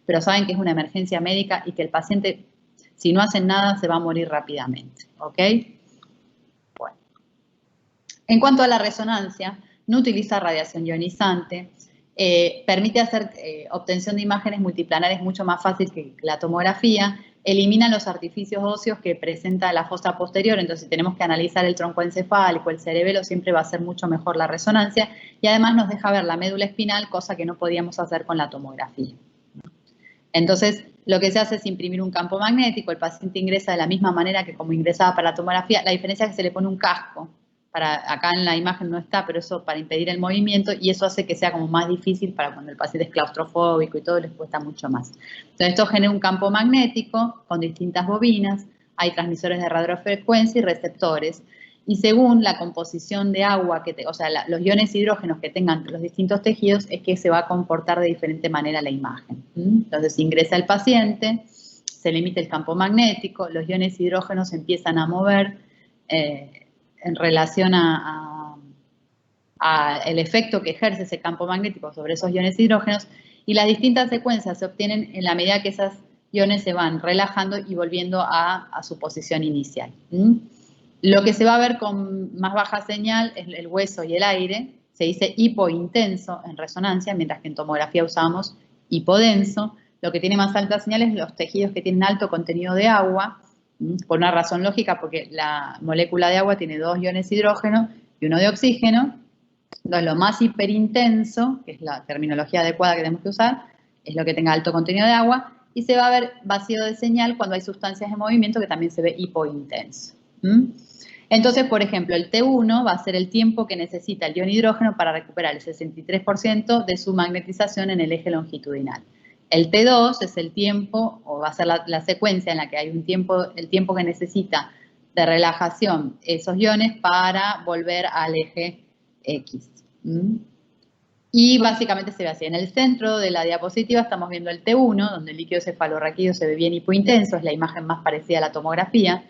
pero saben que es una emergencia médica y que el paciente, si no hacen nada, se va a morir rápidamente, ¿ok? Bueno. En cuanto a la resonancia, no utiliza radiación ionizante, permite hacer obtención de imágenes multiplanares mucho más fácil que la tomografía, elimina los artificios óseos que presenta la fosa posterior, entonces si tenemos que analizar el tronco encefálico, el cerebelo, siempre va a ser mucho mejor la resonancia, y además nos deja ver la médula espinal, cosa que no podíamos hacer con la tomografía. Entonces, lo que se hace es imprimir un campo magnético, el paciente ingresa de la misma manera que como ingresaba para la tomografía, la diferencia es que se le pone un casco, acá en la imagen no está, pero eso para impedir el movimiento, y eso hace que sea como más difícil para cuando el paciente es claustrofóbico y todo, les cuesta mucho más. Entonces esto genera un campo magnético con distintas bobinas, hay transmisores de radiofrecuencia y receptores, y según la composición de agua, o sea, los iones hidrógenos que tengan los distintos tejidos, es que se va a comportar de diferente manera la imagen. Entonces ingresa el paciente, se le emite el campo magnético, los iones hidrógenos se empiezan a mover, en relación a el efecto que ejerce ese campo magnético sobre esos iones hidrógenos, y las distintas secuencias se obtienen en la medida que esos iones se van relajando y volviendo a su posición inicial. Lo que se va a ver con más baja señal es el hueso y el aire, se dice hipointenso en resonancia, mientras que en tomografía usamos hipodenso. Lo que tiene más alta señal es los tejidos que tienen alto contenido de agua, por una razón lógica, porque la molécula de agua tiene 2 iones hidrógeno y 1 de oxígeno. Entonces, lo más hiperintenso, que es la terminología adecuada que tenemos que usar, es lo que tenga alto contenido de agua, y se va a ver vacío de señal cuando hay sustancias en movimiento, que también se ve hipointenso. Entonces, por ejemplo, el T1 va a ser el tiempo que necesita el ion hidrógeno para recuperar el 63% de su magnetización en el eje longitudinal. El T2 es el tiempo, o va a ser la secuencia en la que hay el tiempo que necesita de relajación esos iones para volver al eje X. Y básicamente se ve así. En el centro de la diapositiva estamos viendo el T1, donde el líquido cefalorraquídeo se ve bien hipointenso, es la imagen más parecida a la tomografía.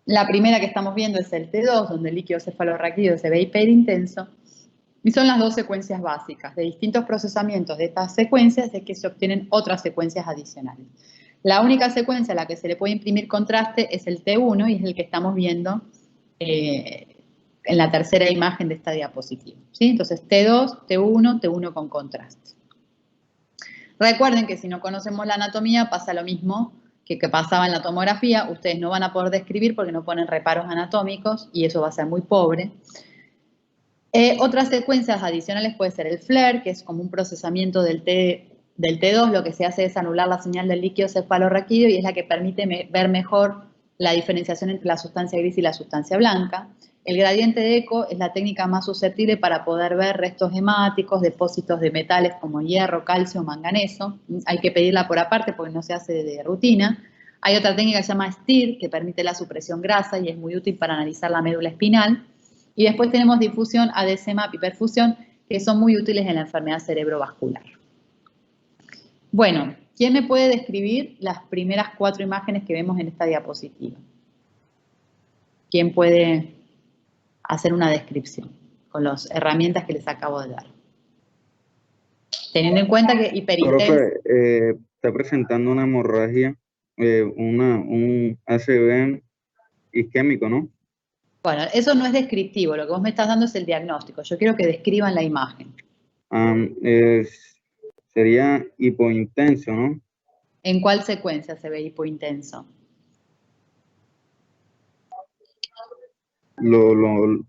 La primera que estamos viendo es el T2, donde el líquido cefalorraquídeo se ve hiperintenso. Y son las 2 secuencias básicas. De distintos procesamientos de estas secuencias es que se obtienen otras secuencias adicionales. La única secuencia a la que se le puede imprimir contraste es el T1 y es el que estamos viendo en la tercera imagen de esta diapositiva. ¿Sí? Entonces, T2, T1, T1 con contraste. Recuerden que si no conocemos la anatomía pasa lo mismo que pasaba en la tomografía. Ustedes no van a poder describir porque no ponen reparos anatómicos y eso va a ser muy pobre. Otras secuencias adicionales puede ser el FLAIR, que es como un procesamiento del T2, lo que se hace es anular la señal del líquido cefalorraquídeo y es la que permite ver mejor la diferenciación entre la sustancia gris y la sustancia blanca. El gradiente de eco es la técnica más susceptible para poder ver restos hemáticos, depósitos de metales como hierro, calcio, manganeso. Hay que pedirla por aparte porque no se hace de rutina. Hay otra técnica que se llama STIR, que permite la supresión grasa y es muy útil para analizar la médula espinal. Y después tenemos difusión, ADC-MAP y perfusión, que son muy útiles en la enfermedad cerebrovascular. Bueno, ¿quién me puede describir las primeras 4 imágenes que vemos en esta diapositiva? ¿Quién puede hacer una descripción con las herramientas que les acabo de dar? Teniendo en cuenta que hiperintenso... Profe, está presentando una hemorragia, un ACV isquémico, ¿no? Bueno, eso no es descriptivo, lo que vos me estás dando es el diagnóstico. Yo quiero que describan la imagen. Sería hipointenso, ¿no? ¿En cuál secuencia se ve hipointenso? Como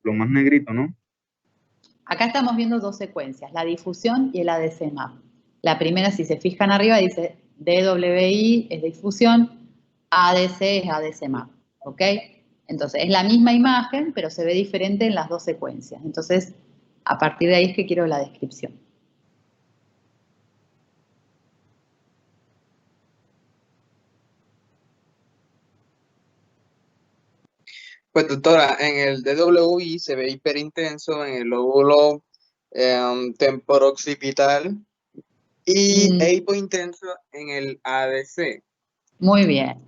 lo más negrito, ¿no? Acá estamos viendo 2 secuencias, la difusión y el ADC-MAP. La primera, si se fijan arriba, dice DWI es difusión, ADC es ADC-MAP, ¿ok? Entonces, es la misma imagen, pero se ve diferente en las 2 secuencias. Entonces, a partir de ahí es que quiero la descripción. Pues doctora, en el DWI se ve hiperintenso en el lóbulo temporooccipital y hipointenso en el ADC. Muy bien.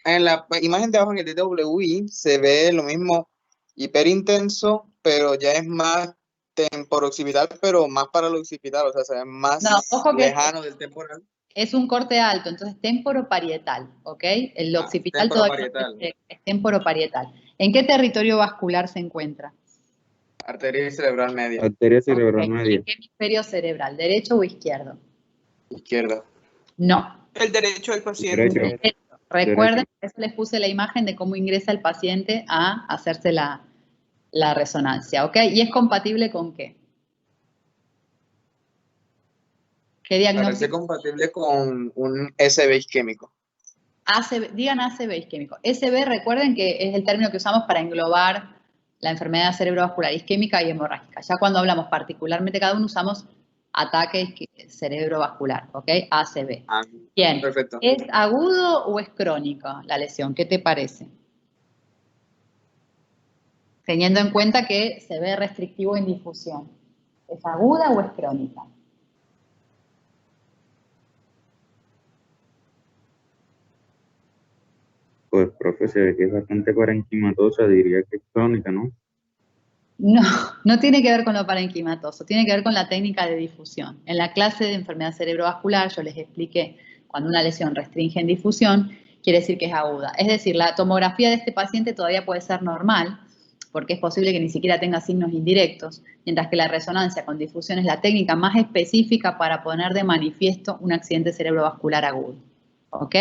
En la imagen de abajo, en el DWI, se ve lo mismo hiperintenso, pero ya es más temporoccipital, pero más para el occipital, o sea, se ve más No, ojo que lejano del temporal. es un corte alto, entonces temporoparietal, ¿ok? El occipital todavía Temporoparietal. es temporoparietal. ¿En qué territorio vascular se encuentra? Arteria cerebral media. Arteria cerebral Ok, media. ¿en qué hemisferio cerebral? ¿Derecho o izquierdo? Izquierda. No. El derecho del paciente. Derecho. Recuerden, por eso les puse la imagen de cómo ingresa el paciente a hacerse la resonancia, ¿ok? ¿Y es compatible con qué? ¿Qué Parece diagnóstico? compatible con un SB isquémico. Digan ACV isquémico. SB, recuerden que es el término que usamos para englobar la enfermedad cerebrovascular isquémica y hemorrágica. Ya cuando hablamos particularmente cada uno usamos ataque cerebrovascular, ¿ok? ACV. Bien. Perfecto. ¿Es agudo o es crónica la lesión? ¿Qué te parece? Teniendo en cuenta que se ve restrictivo en difusión. ¿Es aguda o es crónica? Pues, profe, se ve que es bastante parenquimatosa, diría que es crónica, ¿no? No, no tiene que ver con lo parenquimatoso, tiene que ver con la técnica de difusión. En la clase de enfermedad cerebrovascular yo les expliqué cuando una lesión restringe en difusión, quiere decir que es aguda. Es decir, la tomografía de este paciente todavía puede ser normal, porque es posible que ni siquiera tenga signos indirectos, mientras que la resonancia con difusión es la técnica más específica para poner de manifiesto un accidente cerebrovascular agudo. ¿Ok?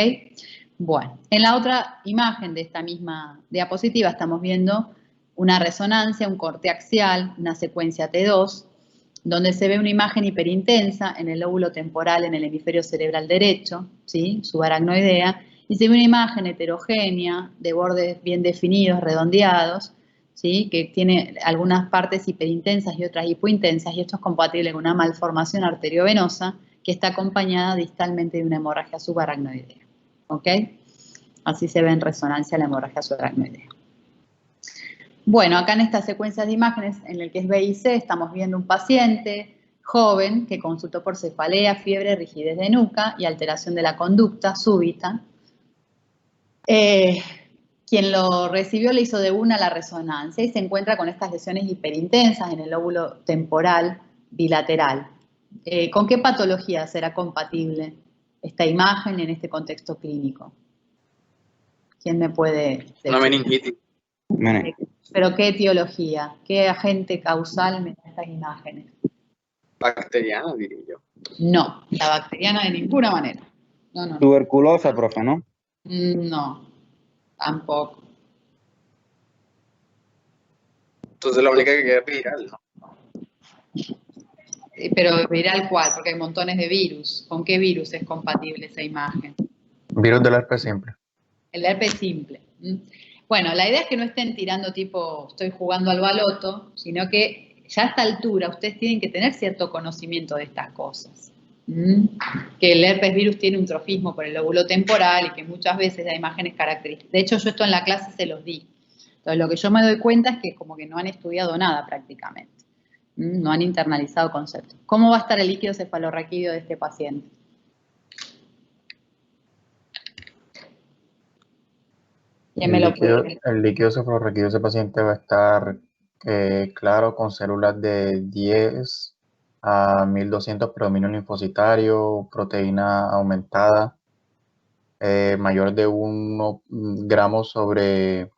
Bueno, en la otra imagen de esta misma diapositiva estamos viendo una resonancia, un corte axial, una secuencia T2, donde se ve una imagen hiperintensa en el lóbulo temporal en el hemisferio cerebral derecho, ¿sí? Subaracnoidea, y se ve una imagen heterogénea de bordes bien definidos, redondeados, ¿sí? Que tiene algunas partes hiperintensas y otras hipointensas, y esto es compatible con una malformación arteriovenosa que está acompañada distalmente de una hemorragia subaracnoidea. ¿Ok? Así se ve en resonancia la hemorragia subaracnoidea. Bueno, acá en estas secuencias de imágenes, en el que es B y C, estamos viendo un paciente joven que consultó por cefalea, fiebre, rigidez de nuca y alteración de la conducta súbita. Quien lo recibió le hizo de una la resonancia y se encuentra con estas lesiones hiperintensas en el lóbulo temporal bilateral. ¿Con qué patología será compatible esta imagen en este contexto clínico? ¿Quién me puede decir? Una meningitis. ¿Pero qué etiología? ¿Qué agente causal me da estas imágenes? Bacteriana, diría yo. No, la bacteriana de ninguna manera. No. Tuberculosa, profe, ¿no? No, tampoco. Entonces la única que queda es viral, ¿no? Pero viral cuál, porque hay montones de virus. ¿Con qué virus es compatible esa imagen? Virus del herpes simple. El herpes simple. Bueno, la idea es que no estén tirando tipo, estoy jugando al baloto, sino que ya a esta altura ustedes tienen que tener cierto conocimiento de estas cosas. Que el herpes virus tiene un trofismo por el lóbulo temporal y que muchas veces da imágenes características. De hecho, yo esto en la clase se los di. Entonces, lo que yo me doy cuenta es que como que no han estudiado nada prácticamente. No han internalizado conceptos. ¿Cómo va a estar el líquido cefalorraquídeo de este paciente? El líquido cefalorraquídeo de ese paciente va a estar claro, con células de 10 a 1200 predominio linfocitario, proteína aumentada, mayor de 1 gramo sobre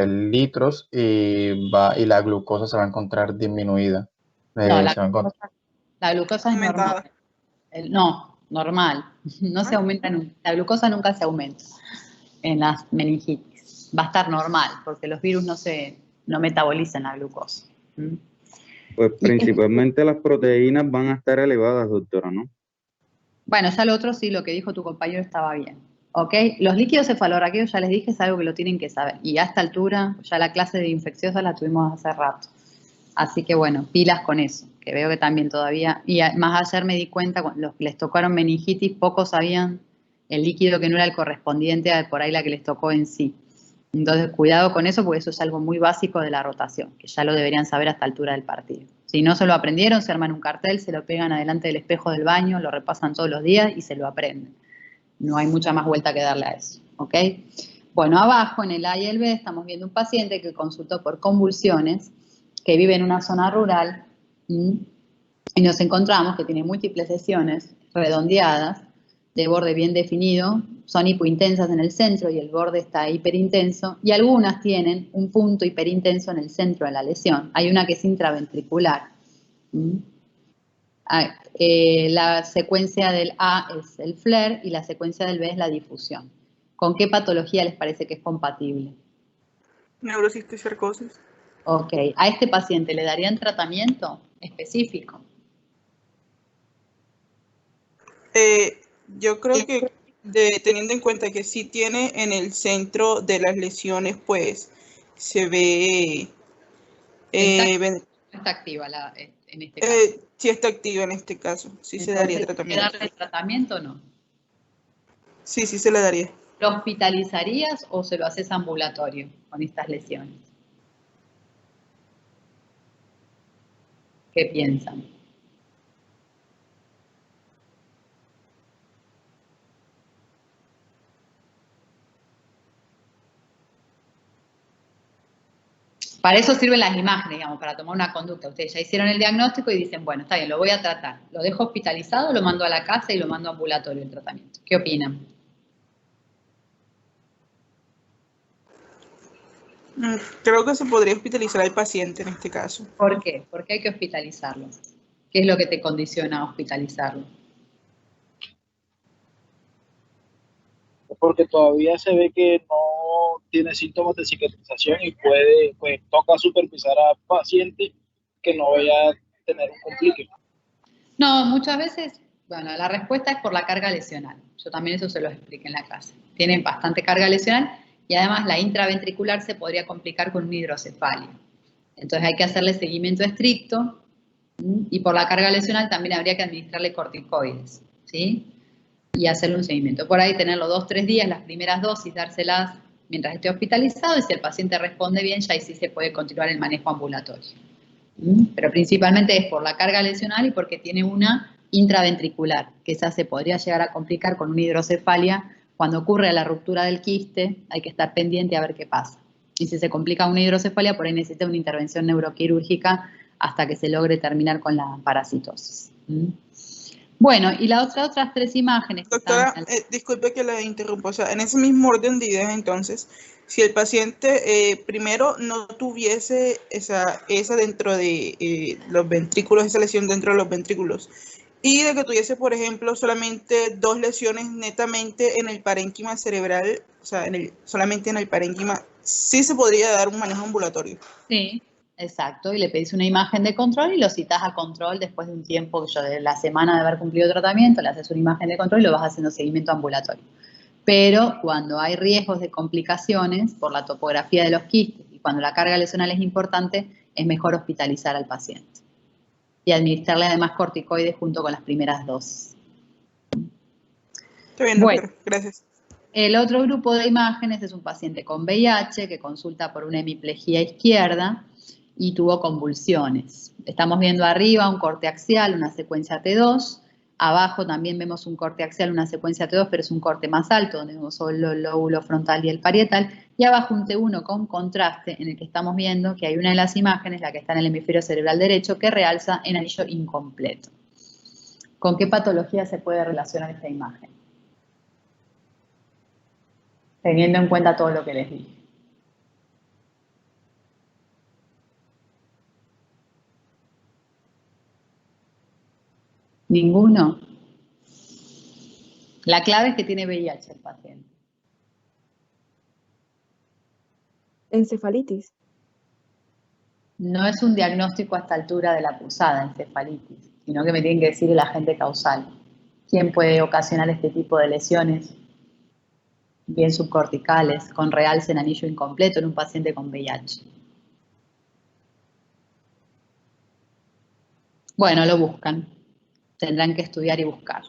litros, y la glucosa se va a encontrar disminuida. No, la glucosa es normal. No, normal. No se aumenta nunca. La glucosa nunca se aumenta en las meningitis. Va a estar normal, porque los virus no metabolizan la glucosa. Pues principalmente las proteínas van a estar elevadas, doctora, ¿no? Bueno, ya lo otro sí, lo que dijo tu compañero estaba bien. ¿Ok? Los líquidos cefalorraquídeos, ya les dije, es algo que lo tienen que saber. Y a esta altura, ya la clase de infecciosas la tuvimos hace rato. Así que bueno, pilas con eso, que veo que también todavía, y más ayer me di cuenta, cuando los que les tocaron meningitis, pocos sabían el líquido que no era el correspondiente a por ahí la que les tocó en sí. Entonces, cuidado con eso, porque eso es algo muy básico de la rotación, que ya lo deberían saber a esta altura del partido. Si no se lo aprendieron, se arman un cartel, se lo pegan adelante del espejo del baño, lo repasan todos los días y se lo aprenden. No hay mucha más vuelta que darle a eso, ¿ok? Bueno, abajo en el A y el B estamos viendo un paciente que consultó por convulsiones que vive en una zona rural, y nos encontramos que tiene múltiples lesiones redondeadas, de borde bien definido, son hipointensas en el centro y el borde está hiperintenso, y algunas tienen un punto hiperintenso en el centro de la lesión. Hay una que es intraventricular. La secuencia del A es el flare y la secuencia del B es la difusión. ¿Con qué patología les parece que es compatible? Neurocisticercosis. Ok, ¿a este paciente le darían tratamiento específico? Yo creo que teniendo en cuenta que sí tiene en el centro de las lesiones, pues se ve... Está activa en este caso. Sí está activa en este caso, sí. Entonces, se daría tratamiento. ¿hay que darle tratamiento o no? Sí, sí se le daría. ¿Lo hospitalizarías o se lo haces ambulatorio con estas lesiones? ¿Qué piensan? Para eso sirven las imágenes, digamos, para tomar una conducta. Ustedes ya hicieron el diagnóstico y dicen, bueno, está bien, lo voy a tratar. ¿Lo dejo hospitalizado o lo mando a la casa y lo mando ambulatorio el tratamiento? ¿Qué opinan? Creo que se podría hospitalizar al paciente en este caso. ¿Por qué? ¿Por qué hay que hospitalizarlo? ¿Qué es lo que te condiciona a hospitalizarlo? Porque todavía se ve que no tiene síntomas de cicatrización y pues toca supervisar al paciente que no vaya a tener un complique. No, muchas veces, bueno, la respuesta es por la carga lesional. Yo también eso se lo expliqué en la clase. Tienen bastante carga lesional y además la intraventricular se podría complicar con una hidrocefalia. Entonces hay que hacerle seguimiento estricto y por la carga lesional también habría que administrarle corticoides, ¿sí? Y hacerle un seguimiento. Por ahí tenerlo 2-3 días, las primeras dosis, dárselas mientras esté hospitalizado y si el paciente responde bien, ya ahí sí se puede continuar el manejo ambulatorio. Pero principalmente es por la carga lesional y porque tiene una intraventricular, que esa se podría llegar a complicar con una hidrocefalia. Cuando ocurre la ruptura del quiste, hay que estar pendiente a ver qué pasa. Y si se complica una hidrocefalia, por ahí necesita una intervención neuroquirúrgica hasta que se logre terminar con la parasitosis. Bueno, y las otras 3 imágenes. Doctora, disculpe que la interrumpa, o sea, en ese mismo orden de ideas entonces, si el paciente primero no tuviese esa dentro de los ventrículos, esa lesión dentro de los ventrículos, y de que tuviese, por ejemplo, solamente 2 lesiones netamente en el parénquima cerebral, o sea, solamente en el parénquima, sí se podría dar un manejo ambulatorio. Sí, exacto, y le pedís una imagen de control y lo citas a control después de un tiempo, de la semana de haber cumplido tratamiento, le haces una imagen de control y lo vas haciendo seguimiento ambulatorio. Pero cuando hay riesgos de complicaciones por la topografía de los quistes y cuando la carga lesional es importante, es mejor hospitalizar al paciente y administrarle además corticoides junto con las primeras dosis. Está bien, doctor. Bueno, gracias. El otro grupo de imágenes es un paciente con VIH que consulta por una hemiplegia izquierda y tuvo convulsiones. Estamos viendo arriba un corte axial, una secuencia T2. Abajo también vemos un corte axial, una secuencia T2, pero es un corte más alto, donde vemos solo el lóbulo frontal y el parietal. Y abajo un T1 con contraste, en el que estamos viendo que hay una de las imágenes, la que está en el hemisferio cerebral derecho, que realza en anillo incompleto. ¿Con qué patología se puede relacionar esta imagen? Teniendo en cuenta todo lo que les dije. ¿Ninguno? La clave es que tiene VIH el paciente. Encefalitis. No es un diagnóstico a esta altura de la pulsada, encefalitis, sino que me tienen que decir el agente causal. ¿Quién puede ocasionar este tipo de lesiones bien subcorticales con realce en anillo incompleto en un paciente con VIH? Bueno, lo buscan. Tendrán que estudiar y buscar.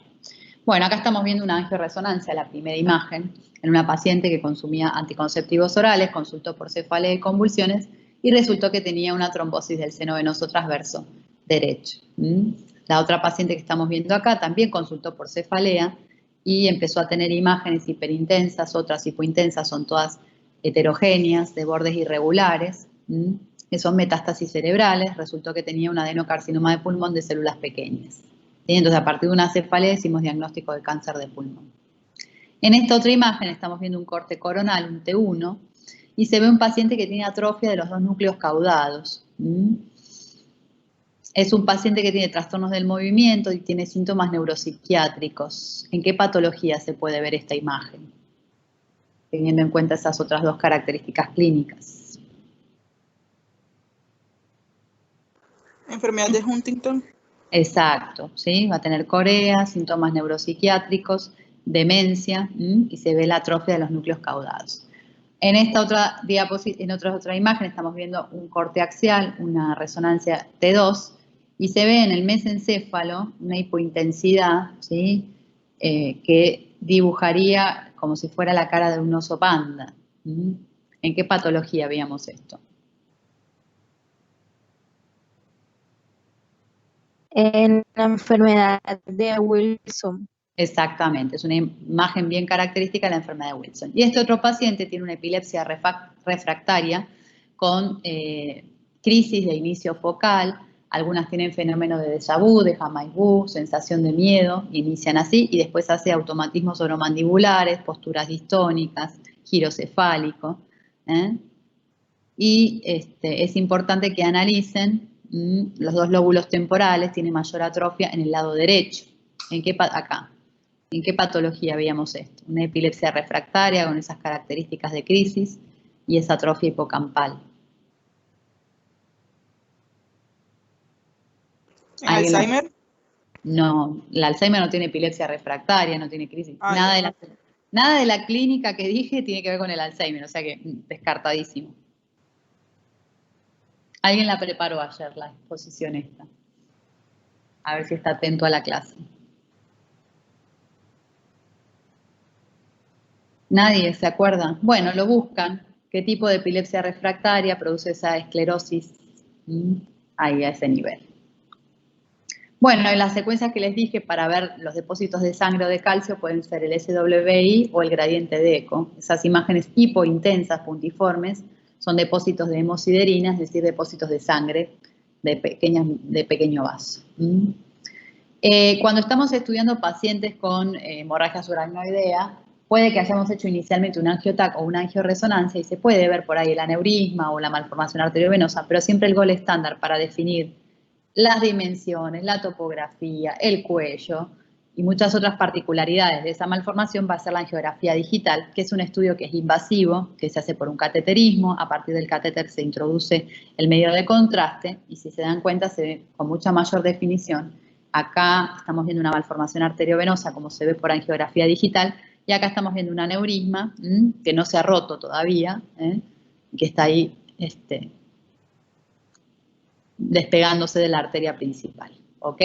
Bueno, acá estamos viendo una angioresonancia, la primera imagen, en una paciente que consumía anticonceptivos orales, consultó por cefalea y convulsiones y resultó que tenía una trombosis del seno venoso transverso derecho. La otra paciente que estamos viendo acá también consultó por cefalea y empezó a tener imágenes hiperintensas, otras hipointensas, son todas heterogéneas, de bordes irregulares. que son metástasis cerebrales, resultó que tenía un adenocarcinoma de pulmón de células pequeñas. ¿Sí? Entonces, a partir de una cefalea hicimos diagnóstico de cáncer de pulmón. En esta otra imagen estamos viendo un corte coronal, un T1, y se ve un paciente que tiene atrofia de los dos núcleos caudados. Es un paciente que tiene trastornos del movimiento y tiene síntomas neuropsiquiátricos. ¿En qué patología se puede ver esta imagen? Teniendo en cuenta esas otras dos características clínicas. Enfermedad de Huntington. Exacto, ¿sí? Va a tener corea, síntomas neuropsiquiátricos, demencia, y se ve la atrofia de los núcleos caudados. En esta otra diapositiva, en otra imagen estamos viendo un corte axial, una resonancia T2, y se ve en el mesencéfalo una hipointensidad, ¿sí? Que dibujaría como si fuera la cara de un oso panda. ¿En qué patología veíamos esto? En la enfermedad de Wilson. Exactamente, es una imagen bien característica de la enfermedad de Wilson. Y este otro paciente tiene una epilepsia refractaria con crisis de inicio focal, algunas tienen fenómeno de déjà vu, de Jamaibu, sensación de miedo, inician así y después hace automatismos oromandibulares, posturas distónicas, giro cefálico. Y es importante que analicen los dos lóbulos temporales, tiene mayor atrofia en el lado derecho. Acá. ¿En qué patología veíamos esto? Una epilepsia refractaria con esas características de crisis y esa atrofia hipocampal. ¿Alzheimer? No, el Alzheimer no tiene epilepsia refractaria, no tiene crisis. Nada de la clínica que dije tiene que ver con el Alzheimer, o sea que descartadísimo. Alguien la preparó ayer, la exposición esta. A ver si está atento a la clase. ¿Nadie se acuerda? Bueno, lo buscan. ¿Qué tipo de epilepsia refractaria produce esa esclerosis? Ahí a ese nivel. Bueno, en las secuencias que les dije para ver los depósitos de sangre o de calcio pueden ser el SWI o el gradiente de eco. Esas imágenes hipointensas, puntiformes, son depósitos de hemosiderina, es decir, depósitos de sangre de pequeño vaso. Cuando estamos estudiando pacientes con hemorragia subaracnoidea, puede que hayamos hecho inicialmente un angiotac o una angioresonancia y se puede ver por ahí el aneurisma o la malformación arteriovenosa, pero siempre el gol estándar para definir las dimensiones, la topografía, el cuello y muchas otras particularidades de esa malformación va a ser la angiografía digital, que es un estudio que es invasivo, que se hace por un cateterismo, a partir del catéter se introduce el medio de contraste y si se dan cuenta se ve con mucha mayor definición. Acá estamos viendo una malformación arteriovenosa como se ve por angiografía digital y acá estamos viendo un aneurisma que no se ha roto todavía, que está ahí despegándose de la arteria principal, ¿ok?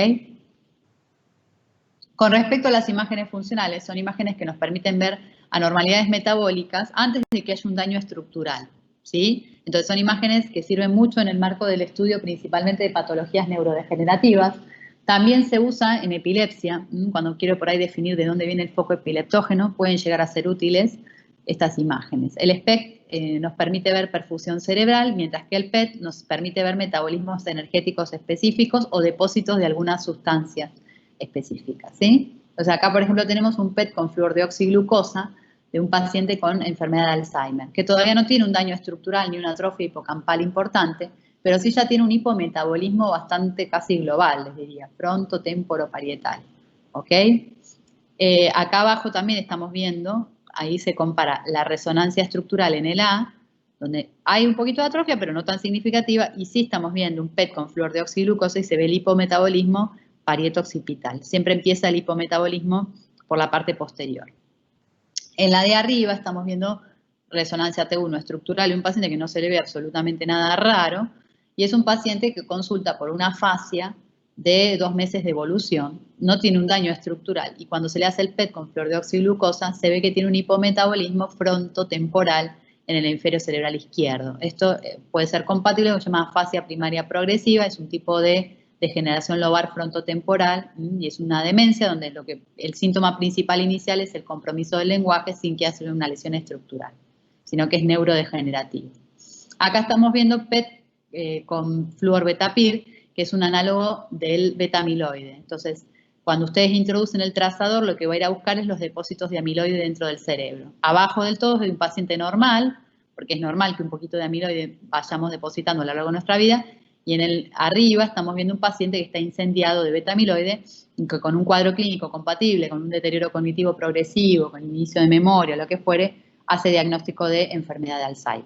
Con respecto a las imágenes funcionales, son imágenes que nos permiten ver anormalidades metabólicas antes de que haya un daño estructural, ¿sí? Entonces son imágenes que sirven mucho en el marco del estudio principalmente de patologías neurodegenerativas. También se usa en epilepsia, cuando quiero por ahí definir de dónde viene el foco epileptógeno, pueden llegar a ser útiles estas imágenes. El SPECT nos permite ver perfusión cerebral, mientras que el PET nos permite ver metabolismos energéticos específicos o depósitos de algunas sustancias específicas, ¿sí? O sea, acá, por ejemplo, tenemos un PET con fluorodeoxiglucosa de un paciente con enfermedad de Alzheimer, que todavía no tiene un daño estructural ni una atrofia hipocampal importante, pero sí ya tiene un hipometabolismo bastante casi global, les diría, fronto-temporo-parietal, ¿ok? Acá abajo también estamos viendo, ahí se compara la resonancia estructural en el A, donde hay un poquito de atrofia, pero no tan significativa, y sí estamos viendo un PET con fluorodeoxiglucosa y se ve el hipometabolismo parieto-occipital. Siempre empieza el hipometabolismo por la parte posterior. En la de arriba estamos viendo resonancia T1 estructural y un paciente que no se le ve absolutamente nada raro, y es un paciente que consulta por una fascia de 2 meses de evolución, no tiene un daño estructural, y cuando se le hace el PET con fluorodeoxiglucosa se ve que tiene un hipometabolismo frontotemporal en el hemisferio cerebral izquierdo. Esto puede ser compatible con lo que se llama fascia primaria progresiva, es un tipo de degeneración lobar frontotemporal y es una demencia donde el síntoma principal inicial es el compromiso del lenguaje sin que haya una lesión estructural, sino que es neurodegenerativo. Acá estamos viendo PET con fluorbetapir, que es un análogo del beta-amiloide. Entonces, cuando ustedes introducen el trazador, lo que va a ir a buscar es los depósitos de amiloide dentro del cerebro. Abajo del todo es de un paciente normal, porque es normal que un poquito de amiloide vayamos depositando a lo largo de nuestra vida, y en el arriba estamos viendo un paciente que está incendiado de beta-amiloide, y que con un cuadro clínico compatible, con un deterioro cognitivo progresivo, con inicio de memoria, lo que fuere, hace diagnóstico de enfermedad de Alzheimer.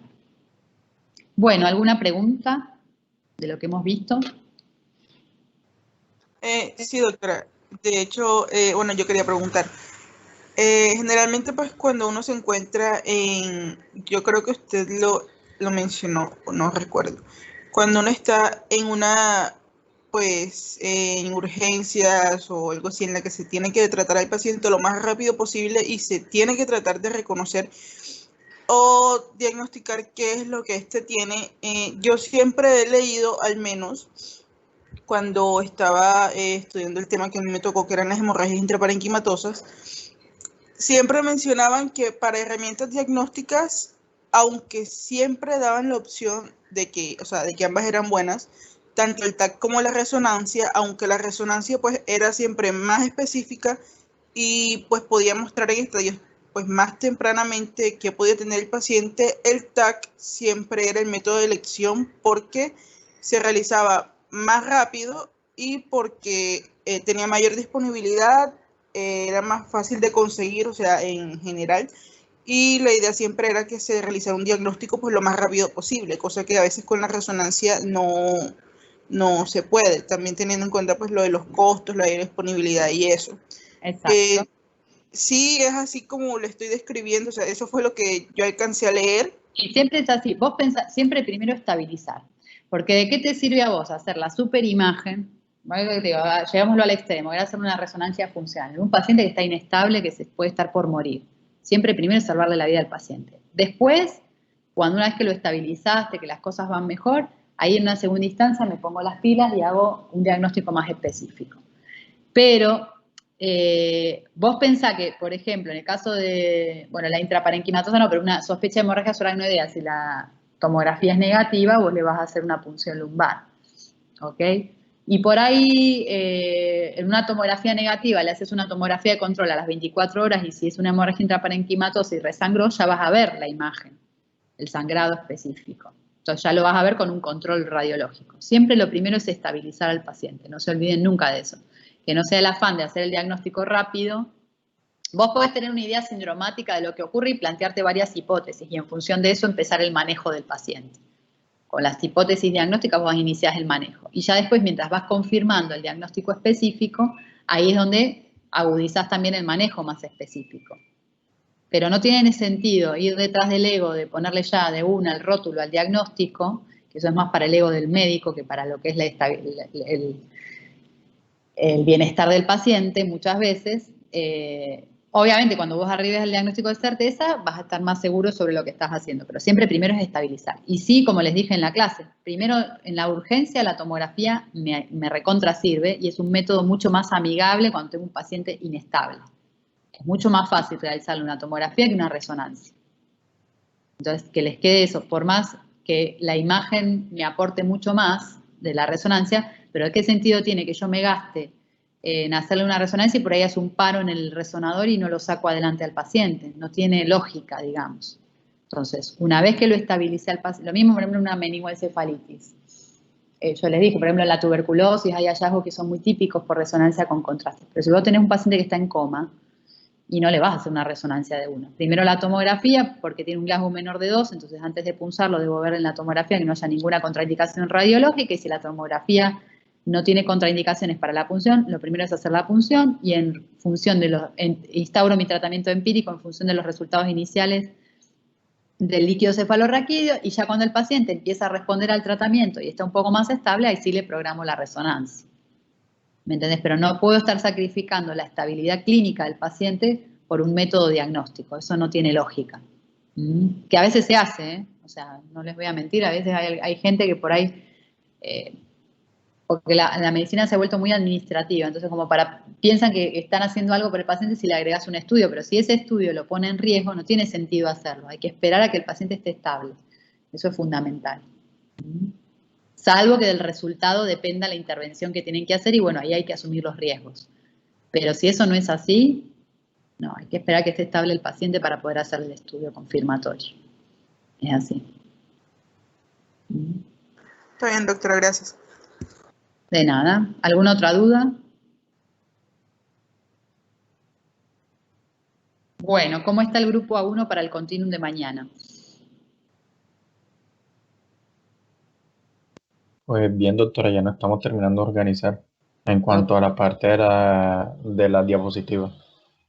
Bueno, ¿alguna pregunta de lo que hemos visto? Sí, doctora. De hecho, bueno, yo quería preguntar. Generalmente, pues, cuando uno se encuentra en, yo creo que usted lo mencionó, o no recuerdo, cuando uno está en una, pues, en urgencias o algo así en la que se tiene que tratar al paciente lo más rápido posible y se tiene que tratar de reconocer o diagnosticar qué es lo que éste tiene. Yo siempre he leído, al menos, cuando estaba estudiando el tema que a mí me tocó, que eran las hemorragias intraparenquimatosas, siempre mencionaban que para herramientas diagnósticas, aunque siempre daban la opción de que, o sea, de que ambas eran buenas, tanto el TAC como la resonancia, aunque la resonancia pues era siempre más específica y pues podía mostrar en estadios pues más tempranamente que podía tener el paciente, el TAC siempre era el método de elección porque se realizaba más rápido y porque tenía mayor disponibilidad, era más fácil de conseguir, o sea, en general, y la idea siempre era que se realizara un diagnóstico pues lo más rápido posible, cosa que a veces con la resonancia no se puede, también teniendo en cuenta pues lo de los costos, la disponibilidad y eso. Exacto. Sí, es así como lo estoy describiendo, o sea, eso fue lo que yo alcancé a leer. Y siempre es así, vos pensás, siempre primero estabilizar, porque ¿de qué te sirve a vos hacer la superimagen? Llevámoslo al extremo, era hacer una resonancia funcional, un paciente que está inestable, que se puede estar por morir. Siempre primero es salvarle la vida al paciente. Después, cuando una vez que lo estabilizaste, que las cosas van mejor, ahí en una segunda instancia me pongo las pilas y hago un diagnóstico más específico. Pero vos pensás que, por ejemplo, en el caso de, bueno, la intraparenquimatosa no, pero una sospecha de hemorragia subaracnoidea, si la tomografía es negativa, vos le vas a hacer una punción lumbar, ¿ok? Y por ahí, en una tomografía negativa, le haces una tomografía de control a las 24 horas y si es una hemorragia intraparenquimatosa y resangró, ya vas a ver la imagen, el sangrado específico. Entonces ya lo vas a ver con un control radiológico. Siempre lo primero es estabilizar al paciente, no se olviden nunca de eso. Que no sea el afán de hacer el diagnóstico rápido. Vos podés tener una idea sindromática de lo que ocurre y plantearte varias hipótesis y en función de eso empezar el manejo del paciente. Con las hipótesis diagnósticas vos iniciás el manejo. Y ya después, mientras vas confirmando el diagnóstico específico, ahí es donde agudizás también el manejo más específico. Pero no tiene sentido ir detrás del ego de ponerle ya de una el rótulo al diagnóstico, que eso es más para el ego del médico que para lo que es el bienestar del paciente muchas veces. Obviamente cuando vos arribes al diagnóstico de certeza vas a estar más seguro sobre lo que estás haciendo, pero siempre primero es estabilizar. Y sí, como les dije en la clase, primero en la urgencia la tomografía me recontra sirve y es un método mucho más amigable cuando tengo un paciente inestable. Es mucho más fácil realizarle una tomografía que una resonancia. Entonces, que les quede eso, por más que la imagen me aporte mucho más de la resonancia, pero ¿qué sentido tiene que yo me gaste en hacerle una resonancia y por ahí hace un paro en el resonador y no lo saco adelante al paciente? No tiene lógica, digamos. Entonces, una vez que lo estabilice al paciente, lo mismo, por ejemplo, en una meningoencefalitis. Yo les dije, por ejemplo, en la tuberculosis hay hallazgos que son muy típicos por resonancia con contraste. Pero si vos tenés un paciente que está en coma y no le vas a hacer una resonancia de una. Primero la tomografía, porque tiene un Glasgow menor de 2, entonces antes de punzarlo debo ver en la tomografía que no haya ninguna contraindicación radiológica y si la tomografía no tiene contraindicaciones para la punción, lo primero es hacer la punción y en función de instauro mi tratamiento empírico en función de los resultados iniciales del líquido cefalorraquídeo y ya cuando el paciente empieza a responder al tratamiento y está un poco más estable, ahí sí le programo la resonancia. ¿Me entendés? Pero no puedo estar sacrificando la estabilidad clínica del paciente por un método diagnóstico. Eso no tiene lógica. Que a veces se hace, ¿eh? O sea, no les voy a mentir, a veces hay gente que por ahí, porque la medicina se ha vuelto muy administrativa, entonces como piensan que están haciendo algo por el paciente si le agregas un estudio, pero si ese estudio lo pone en riesgo, no tiene sentido hacerlo. Hay que esperar a que el paciente esté estable. Eso es fundamental. salvo que del resultado dependa la intervención que tienen que hacer y bueno, ahí hay que asumir los riesgos. Pero si eso no es así, no, hay que esperar que esté estable el paciente para poder hacer el estudio confirmatorio. Es así. Está bien, doctora, gracias. De nada. ¿Alguna otra duda? Bueno, ¿cómo está el grupo A1 para el continuum de mañana? Pues bien, doctora, ya nos estamos terminando de organizar en cuanto a la parte de la diapositiva.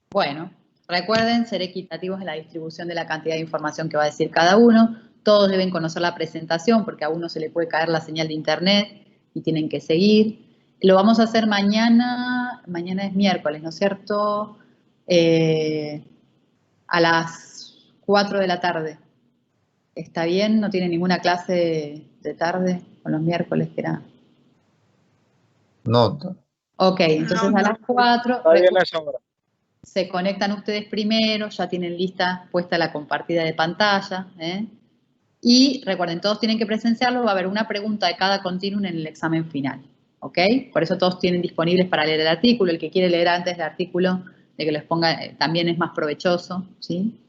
Bueno, recuerden ser equitativos en la distribución de la cantidad de información que va a decir cada uno. Todos deben conocer la presentación porque a uno se le puede caer la señal de internet y tienen que seguir. Lo vamos a hacer mañana es miércoles, ¿no es cierto? A las 4 de la tarde. ¿Está bien? ¿No tiene ninguna clase de tarde con los miércoles que era? No, doctora. Ok, entonces No, a las 4 Está bien a esa hora. se conectan ustedes primero, ya tienen lista puesta la compartida de pantalla, ¿eh? Y recuerden, todos tienen que presenciarlo, va a haber una pregunta de cada continuum en el examen final, ¿ok? Por eso todos tienen disponibles para leer el artículo, el que quiere leer antes del artículo, de que les ponga, también es más provechoso, ¿sí?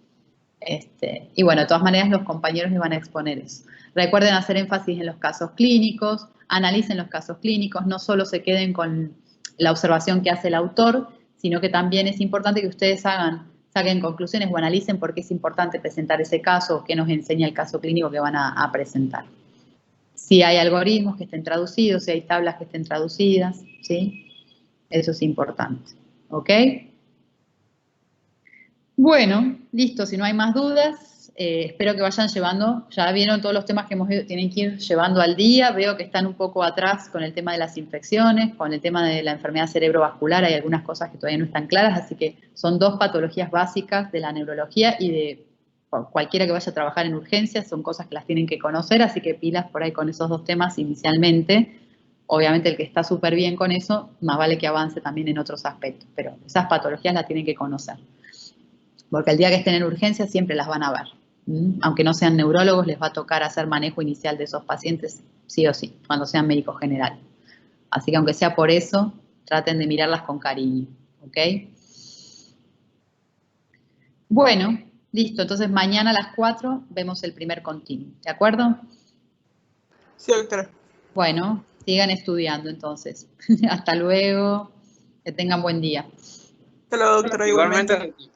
Y bueno, de todas maneras los compañeros les van a exponer eso. Recuerden hacer énfasis en los casos clínicos, analicen los casos clínicos, no solo se queden con la observación que hace el autor, sino que también es importante que ustedes saquen conclusiones o analicen por qué es importante presentar ese caso o qué nos enseña el caso clínico que van a presentar. Si hay algoritmos que estén traducidos, si hay tablas que estén traducidas, ¿sí? Eso es importante, ¿ok? Bueno, listo, si no hay más dudas, espero que vayan llevando, ya vieron todos los temas que tienen que ir llevando al día, veo que están un poco atrás con el tema de las infecciones, con el tema de la enfermedad cerebrovascular, hay algunas cosas que todavía no están claras, así que son dos patologías básicas de la neurología y de cualquiera que vaya a trabajar en urgencias, son cosas que las tienen que conocer, así que pilas por ahí con esos dos temas inicialmente. Obviamente el que está súper bien con eso, más vale que avance también en otros aspectos, pero esas patologías las tienen que conocer. Porque el día que estén en urgencia siempre las van a ver. Aunque no sean neurólogos, les va a tocar hacer manejo inicial de esos pacientes, sí o sí, cuando sean médicos general. Así que aunque sea por eso, traten de mirarlas con cariño, ¿ok? Bueno, listo. Entonces mañana a las 4 vemos el primer continuum, ¿de acuerdo? Sí, doctora. Bueno, sigan estudiando entonces. Hasta luego. Que tengan buen día. Hasta luego, doctora, igualmente. Igualmente.